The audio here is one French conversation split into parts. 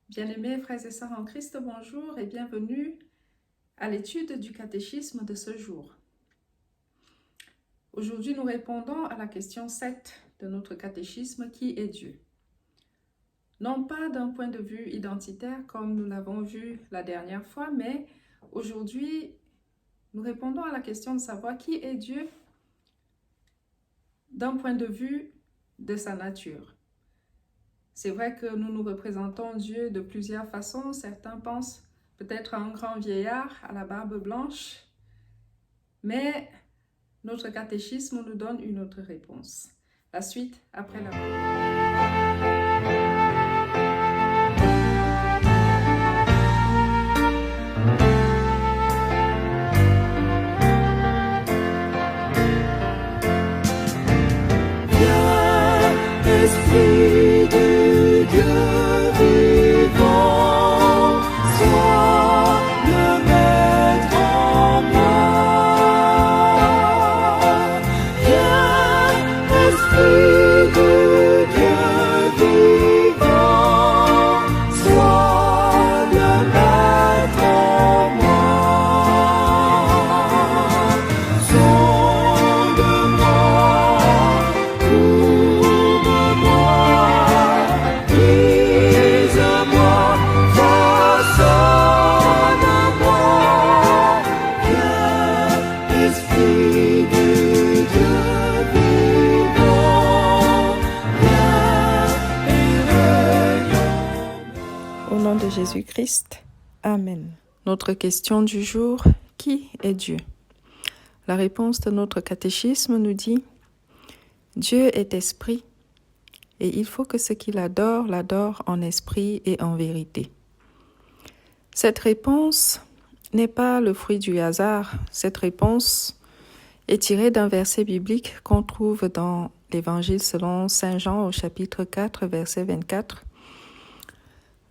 Bien-aimés frères et sœurs en Christ, bonjour et bienvenue à l'étude du catéchisme de ce jour. Aujourd'hui, nous répondons à la question 7 de notre catéchisme, qui est Dieu? Non pas d'un point de vue identitaire comme nous l'avons vu la dernière fois, mais aujourd'hui, nous répondons à la question de savoir qui est Dieu d'un point de vue de sa nature. C'est vrai que nous nous représentons Dieu de plusieurs façons. Certains pensent peut-être à un grand vieillard à la barbe blanche, mais notre catéchisme nous donne une autre réponse. La suite après la Esprit de Dieu vivant, sois le maître en moi. Viens, Esprit de Dieu vivant, sois le maître en moi. Sonde-moi, guide-moi, façonne-moi. Viens, Esprit de Dieu vivant, viens et règne en moi. Au nom de Jésus-Christ, Amen. Notre question du jour, qui est Dieu? La réponse de notre catéchisme nous dit: Dieu est esprit, et il faut que ce qu'il adore l'adore en esprit et en vérité. Cette réponse n'est pas le fruit du hasard. Cette réponse est tirée d'un verset biblique qu'on trouve dans l'Évangile selon Saint Jean au chapitre 4, verset 24.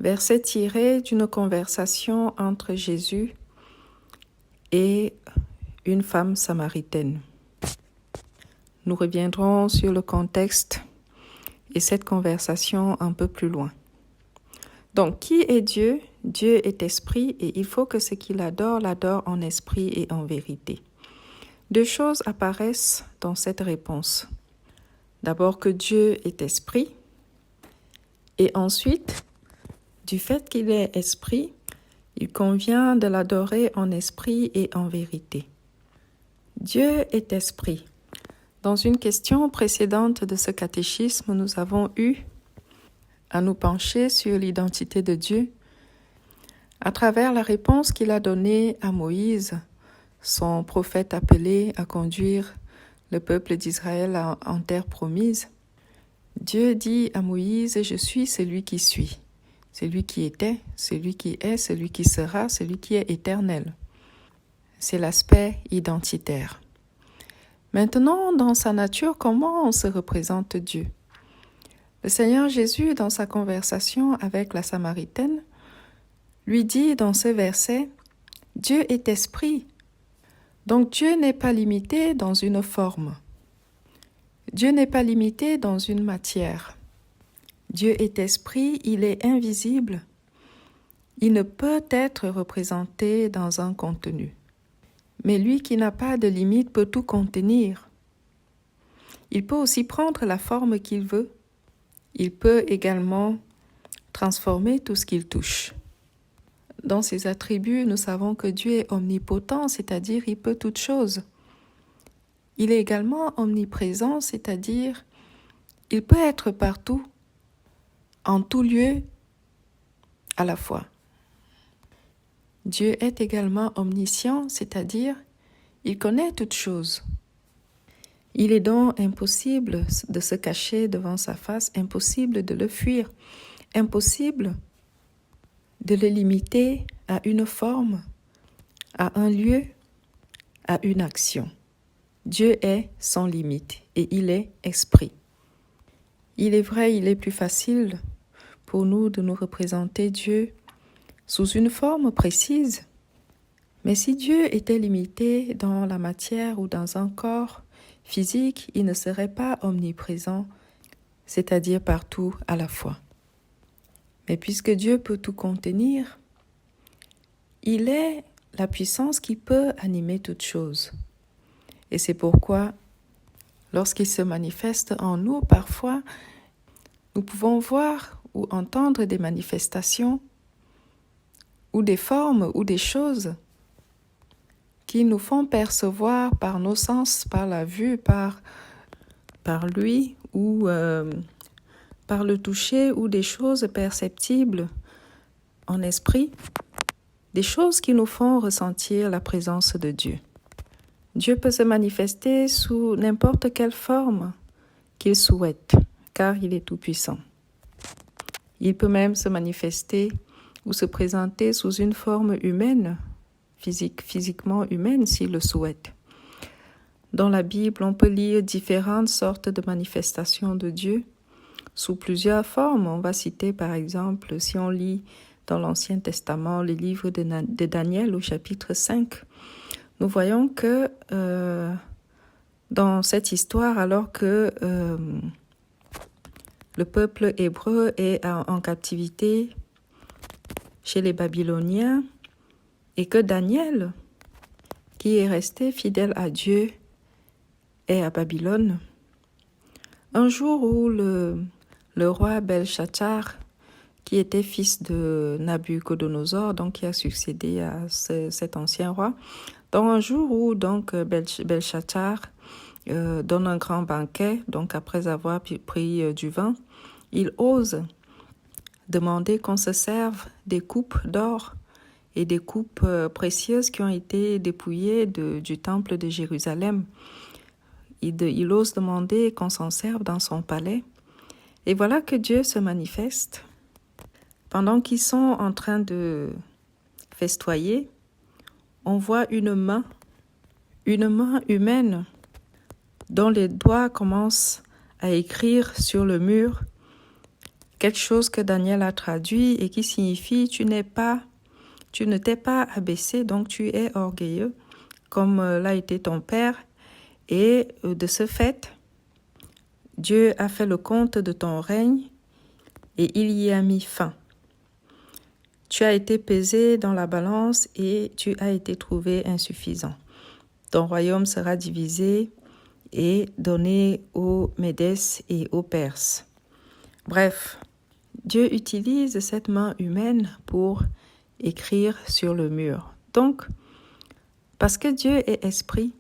Verset tiré d'une conversation entre Jésus et une femme samaritaine. Nous reviendrons sur le contexte et cette conversation un peu plus loin. Donc, qui est Dieu? Dieu est esprit et il faut que ce qu'il adore l'adore en esprit et en vérité. Deux choses apparaissent dans cette réponse. D'abord que Dieu est esprit et ensuite, du fait qu'il est esprit, il convient de l'adorer en esprit et en vérité. Dieu est esprit. Dans une question précédente de ce catéchisme, nous avons eu à nous pencher sur l'identité de Dieu à travers la réponse qu'il a donnée à Moïse, son prophète appelé à conduire le peuple d'Israël en terre promise. Dieu dit à Moïse: « Je suis celui qui suis, celui qui était, celui qui est, celui qui sera, celui qui est éternel. » C'est l'aspect identitaire. Maintenant, dans sa nature, comment on se représente Dieu? Le Seigneur Jésus, dans sa conversation avec la Samaritaine, lui dit dans ce verset: « Dieu est esprit. » Donc Dieu n'est pas limité dans une forme. Dieu n'est pas limité dans une matière. Dieu est esprit, il est invisible. Il ne peut être représenté dans un contenu. Mais lui qui n'a pas de limite peut tout contenir. Il peut aussi prendre la forme qu'il veut. Il peut également transformer tout ce qu'il touche. Dans ses attributs, nous savons que Dieu est omnipotent, c'est-à-dire il peut toutes choses. Il est également omniprésent, c'est-à-dire il peut être partout, en tout lieu, à la fois. Dieu est également omniscient, c'est-à-dire il connaît toutes choses. Il est donc impossible de se cacher devant sa face, impossible de le fuir, impossible de le limiter à une forme, à un lieu, à une action. Dieu est sans limite et il est esprit. Il est vrai, il est plus facile pour nous de nous représenter Dieu sous une forme précise. Mais si Dieu était limité dans la matière ou dans un corps physique, il ne serait pas omniprésent, c'est-à-dire partout à la fois. Mais puisque Dieu peut tout contenir, il est la puissance qui peut animer toute chose. Et c'est pourquoi, lorsqu'il se manifeste en nous, parfois, nous pouvons voir ou entendre des manifestations ou des formes ou des choses qui nous font percevoir par nos sens, par la vue, par l'ouïe ou par le toucher ou des choses perceptibles en esprit, des choses qui nous font ressentir la présence de Dieu. Dieu peut se manifester sous n'importe quelle forme qu'il souhaite, car il est tout-puissant. Il peut même se manifester ou se présenter sous une forme humaine, physiquement humaine s'il le souhaite. Dans la Bible, on peut lire différentes sortes de manifestations de Dieu sous plusieurs formes. On va citer par exemple, si on lit dans l'Ancien Testament le livre de Daniel au chapitre 5, nous voyons que dans cette histoire, alors que le peuple hébreu est en captivité chez les Babyloniens et que Daniel, qui est resté fidèle à Dieu, est à Babylone, un jour où le roi Belshazzar, qui était fils de Nabuchodonosor, donc qui a succédé à cet ancien roi, donc un jour où donc Belshazzar donne un grand banquet, donc après avoir pris du vin, il ose demander qu'on se serve des coupes d'or et des coupes précieuses qui ont été dépouillées du temple de Jérusalem. Il ose demander qu'on s'en serve dans son palais. Et voilà que Dieu se manifeste. Pendant qu'ils sont en train de festoyer, on voit une main humaine dont les doigts commencent à écrire sur le mur quelque chose que Daniel a traduit et qui signifie tu ne t'es pas abaissé, donc tu es orgueilleux, comme l'a été ton père. Et de ce fait, Dieu a fait le compte de ton règne et il y a mis fin. Tu as été pesé dans la balance et tu as été trouvé insuffisant. Ton royaume sera divisé et donné aux Médès et aux Perses. Bref, Dieu utilise cette main humaine pour écrire sur le mur. Donc, parce que Dieu est esprit,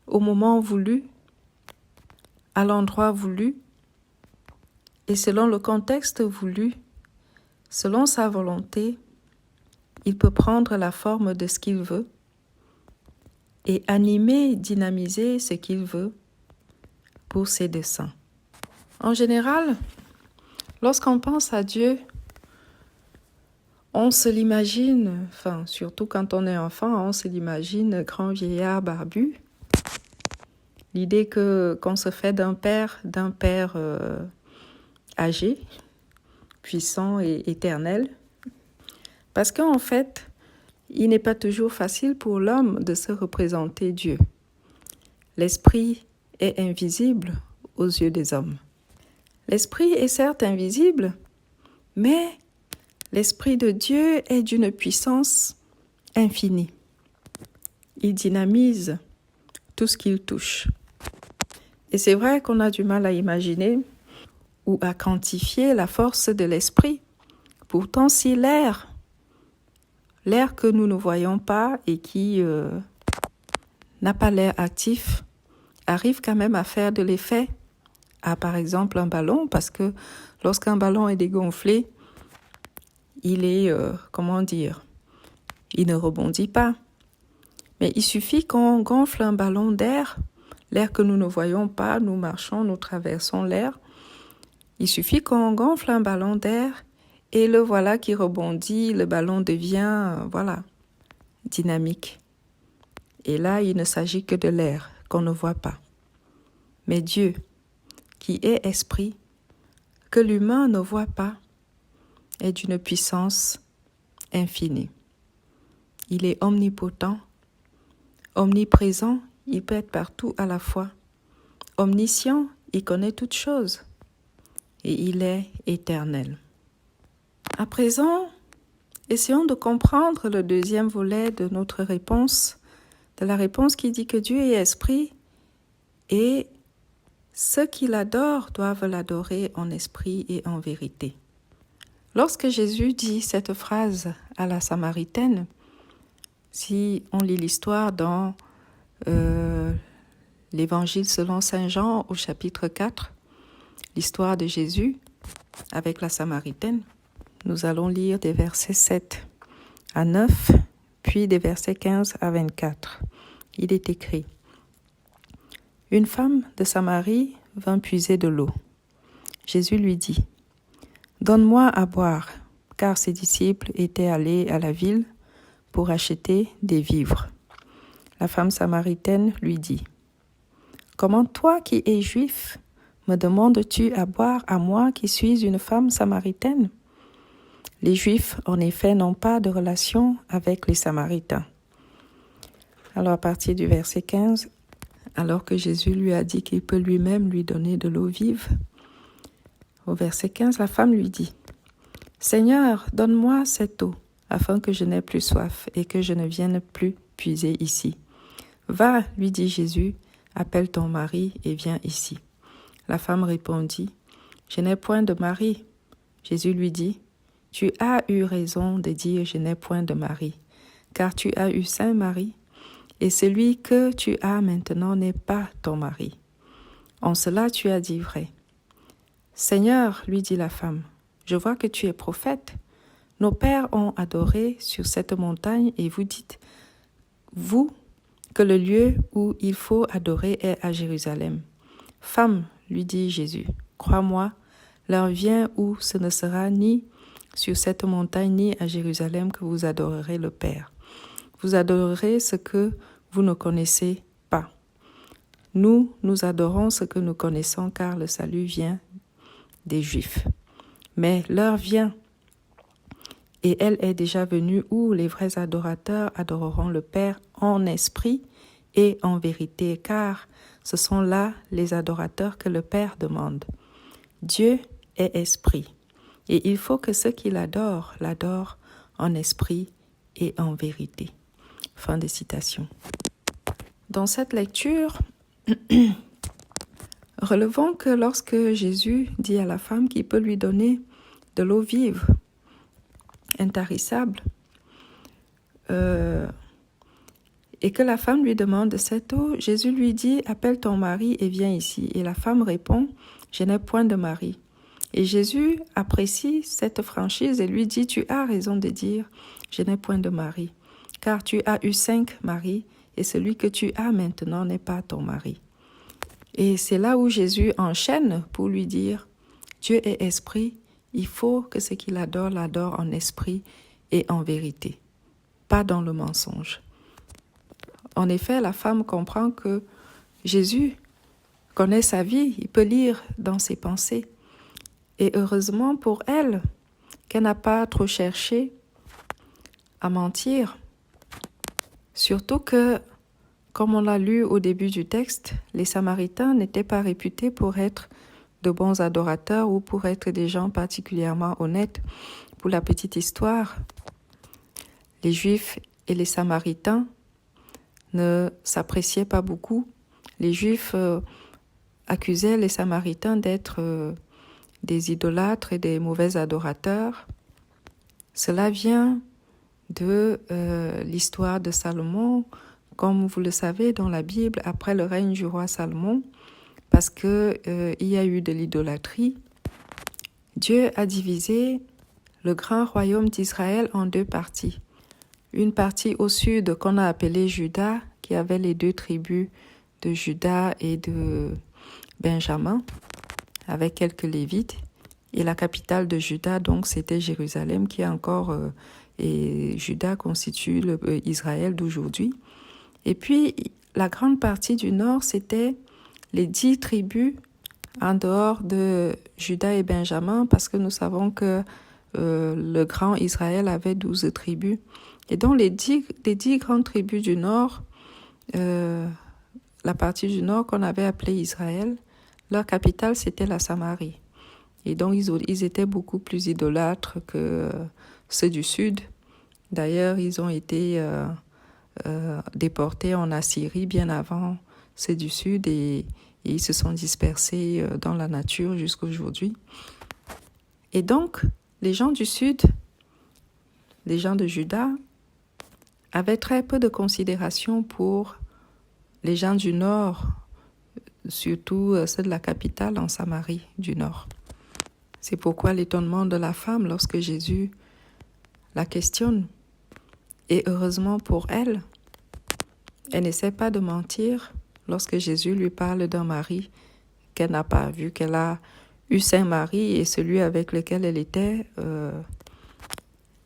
au moment voulu, à l'endroit voulu, et selon le contexte voulu, selon sa volonté, il peut prendre la forme de ce qu'il veut et animer, dynamiser ce qu'il veut pour ses desseins. En général, lorsqu'on pense à Dieu, on se l'imagine, surtout quand on est enfant, on se l'imagine grand vieillard barbu. L'idée qu'on se fait d'un père âgé, puissant et éternel. Parce qu'en fait, il n'est pas toujours facile pour l'homme de se représenter Dieu. L'esprit est invisible aux yeux des hommes. L'esprit est certes invisible, mais l'esprit de Dieu est d'une puissance infinie. Il dynamise tout ce qu'il touche. Et c'est vrai qu'on a du mal à imaginer ou à quantifier la force de l'esprit. Pourtant, si l'air que nous ne voyons pas et qui n'a pas l'air actif, arrive quand même à faire de l'effet à, par exemple, un ballon, parce que lorsqu'un ballon est dégonflé, il est, il ne rebondit pas. Mais il suffit qu'on gonfle un ballon d'air, l'air que nous ne voyons pas, nous marchons, nous traversons l'air. Il suffit qu'on gonfle un ballon d'air et le voilà qui rebondit, le ballon devient, dynamique. Et là, il ne s'agit que de l'air qu'on ne voit pas. Mais Dieu, qui est esprit, que l'humain ne voit pas, est d'une puissance infinie. Il est omnipotent, omniprésent, il peut être partout à la fois. Omniscient, il connaît toutes choses. Et il est éternel. À présent, essayons de comprendre le deuxième volet de notre réponse, de la réponse qui dit que Dieu est esprit et ceux qui l'adorent doivent l'adorer en esprit et en vérité. Lorsque Jésus dit cette phrase à la Samaritaine, si on lit l'histoire dans l'Évangile selon Saint Jean au chapitre 4, l'histoire de Jésus avec la Samaritaine, nous allons lire des versets 7 à 9, puis des versets 15 à 24. Il est écrit: Une femme de Samarie vint puiser de l'eau. Jésus lui dit: Donne-moi à boire, car ses disciples étaient allés à la ville pour acheter des vivres. La femme samaritaine lui dit: Comment toi qui es juif, me demandes-tu à boire à moi qui suis une femme samaritaine? Les Juifs, en effet, n'ont pas de relation avec les Samaritains. Alors, à partir du verset 15, alors que Jésus lui a dit qu'il peut lui-même lui donner de l'eau vive, au verset 15, la femme lui dit: Seigneur, donne-moi cette eau, afin que je n'aie plus soif et que je ne vienne plus puiser ici. Va, lui dit Jésus, appelle ton mari et viens ici. La femme répondit: Je n'ai point de mari. Jésus lui dit: Tu as eu raison de dire je n'ai point de mari, car tu as eu 5 maris, et celui que tu as maintenant n'est pas ton mari. En cela tu as dit vrai. Seigneur, lui dit la femme, je vois que tu es prophète. Nos pères ont adoré sur cette montagne et vous dites, vous, que le lieu où il faut adorer est à Jérusalem. Femme, lui dit Jésus, crois-moi, l'heure vient où ce ne sera ni sur cette montagne ni à Jérusalem que vous adorerez le Père. Vous adorerez ce que vous ne connaissez pas. Nous adorons ce que nous connaissons car le salut vient des Juifs. Mais l'heure vient, et elle est déjà venue où les vrais adorateurs adoreront le Père en esprit et en vérité, car ce sont là les adorateurs que le Père demande. Dieu est esprit. Et il faut que ceux qui l'adorent en esprit et en vérité. Fin de citation. Dans cette lecture, relevons que lorsque Jésus dit à la femme qu'il peut lui donner de l'eau vive, intarissable, et que la femme lui demande de cette eau, Jésus lui dit « Appelle ton mari et viens ici ». Et la femme répond « Je n'ai point de mari ». Et Jésus apprécie cette franchise et lui dit, tu as raison de dire, je n'ai point de mari, car tu as eu 5 maris et celui que tu as maintenant n'est pas ton mari. Et c'est là où Jésus enchaîne pour lui dire, Dieu est esprit, il faut que ce qu'il adore l'adore en esprit et en vérité, pas dans le mensonge. En effet, la femme comprend que Jésus connaît sa vie, il peut lire dans ses pensées. Et heureusement pour elle, qu'elle n'a pas trop cherché à mentir. Surtout que, comme on l'a lu au début du texte, les Samaritains n'étaient pas réputés pour être de bons adorateurs ou pour être des gens particulièrement honnêtes. Pour la petite histoire, les Juifs et les Samaritains ne s'appréciaient pas beaucoup. Les Juifs accusaient les Samaritains d'être des idolâtres et des mauvais adorateurs. Cela vient de l'histoire de Salomon, comme vous le savez dans la Bible, après le règne du roi Salomon, parce que il y a eu de l'idolâtrie. Dieu a divisé le grand royaume d'Israël en 2 parties. Une partie au sud qu'on a appelée Juda, qui avait les 2 tribus de Juda et de Benjamin, avec quelques Lévites. Et la capitale de Juda, donc, c'était Jérusalem, qui est encore... et Juda constitue Israël d'aujourd'hui. Et puis, la grande partie du nord, c'était les 10 tribus en dehors de Juda et Benjamin, parce que nous savons que le grand Israël avait 12 tribus. Et donc, les 10 grandes tribus du nord, la partie du nord qu'on avait appelée Israël, leur capitale, c'était la Samarie. Et donc, ils étaient beaucoup plus idolâtres que ceux du Sud. D'ailleurs, ils ont été déportés en Assyrie bien avant ceux du Sud et ils se sont dispersés dans la nature jusqu'à aujourd'hui. Et donc, les gens du Sud, les gens de Juda, avaient très peu de considération pour les gens du Nord, surtout ceux de la capitale en Samarie du Nord. C'est pourquoi l'étonnement de la femme lorsque Jésus la questionne. Et heureusement pour elle, elle n'essaie pas de mentir lorsque Jésus lui parle d'un mari qu'elle n'a pas vu, qu'elle a eu 5 maris et celui avec lequel elle était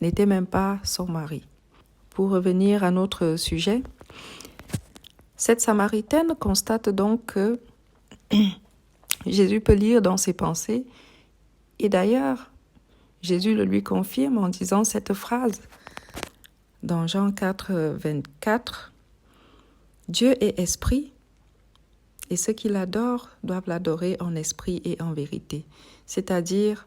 n'était même pas son mari. Pour revenir à notre sujet, cette Samaritaine constate donc que Jésus peut lire dans ses pensées. Et d'ailleurs, Jésus le lui confirme en disant cette phrase dans Jean 4, 24. « Dieu est esprit, et ceux qui l'adorent doivent l'adorer en esprit et en vérité. » C'est-à-dire,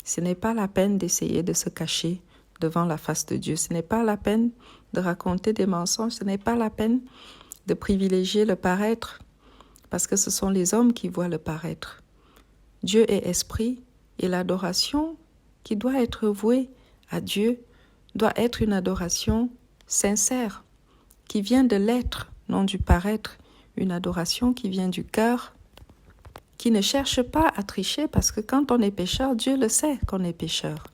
ce n'est pas la peine d'essayer de se cacher devant la face de Dieu. Ce n'est pas la peine de raconter des mensonges. Ce n'est pas la peine de privilégier le paraître, parce que ce sont les hommes qui voient le paraître. Dieu est esprit, et l'adoration qui doit être vouée à Dieu doit être une adoration sincère, qui vient de l'être, non du paraître, une adoration qui vient du cœur, qui ne cherche pas à tricher, parce que quand on est pécheur, Dieu le sait qu'on est pécheur.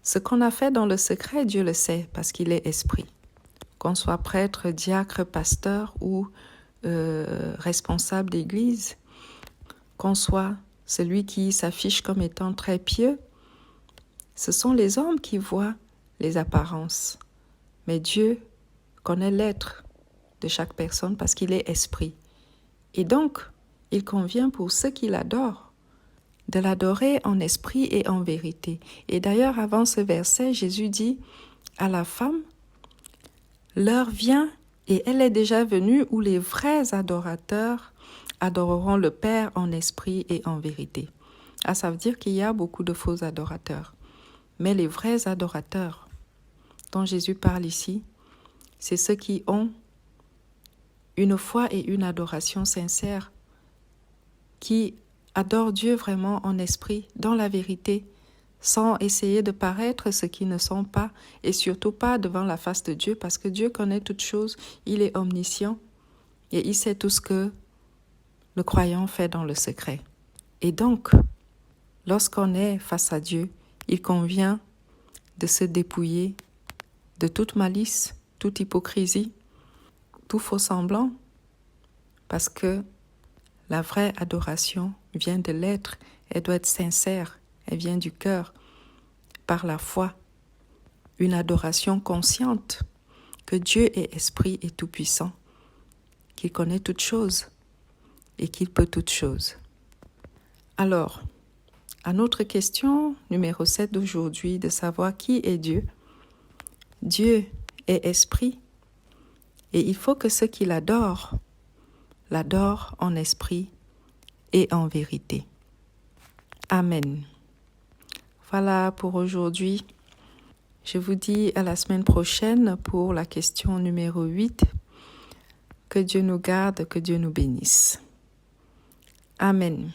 Ce qu'on a fait dans le secret, Dieu le sait, parce qu'il est esprit. Qu'on soit prêtre, diacre, pasteur ou responsable d'église, qu'on soit celui qui s'affiche comme étant très pieux, ce sont les hommes qui voient les apparences. Mais Dieu connaît l'être de chaque personne parce qu'il est esprit. Et donc, il convient pour ceux qui l'adorent de l'adorer en esprit et en vérité. Et d'ailleurs, avant ce verset, Jésus dit à la femme, « L'heure vient et elle est déjà venue où les vrais adorateurs adoreront le Père en esprit et en vérité. » Ah, ça veut dire qu'il y a beaucoup de faux adorateurs. Mais les vrais adorateurs dont Jésus parle ici, c'est ceux qui ont une foi et une adoration sincère, qui adorent Dieu vraiment en esprit, dans la vérité, sans essayer de paraître ce qu'ils ne sont pas, et surtout pas devant la face de Dieu, parce que Dieu connaît toutes choses, il est omniscient, et il sait tout ce que le croyant fait dans le secret. Et donc, lorsqu'on est face à Dieu, il convient de se dépouiller de toute malice, toute hypocrisie, tout faux semblant, parce que la vraie adoration vient de l'être, elle doit être sincère, elle vient du cœur, par la foi. Une adoration consciente que Dieu est esprit et tout-puissant, qu'il connaît toutes choses et qu'il peut toutes choses. Alors, à notre question numéro 7 d'aujourd'hui, de savoir qui est Dieu. Dieu est esprit et il faut que ceux qui l'adorent en esprit et en vérité. Amen. Voilà pour aujourd'hui. Je vous dis à la semaine prochaine pour la question numéro 8. Que Dieu nous garde, que Dieu nous bénisse. Amen.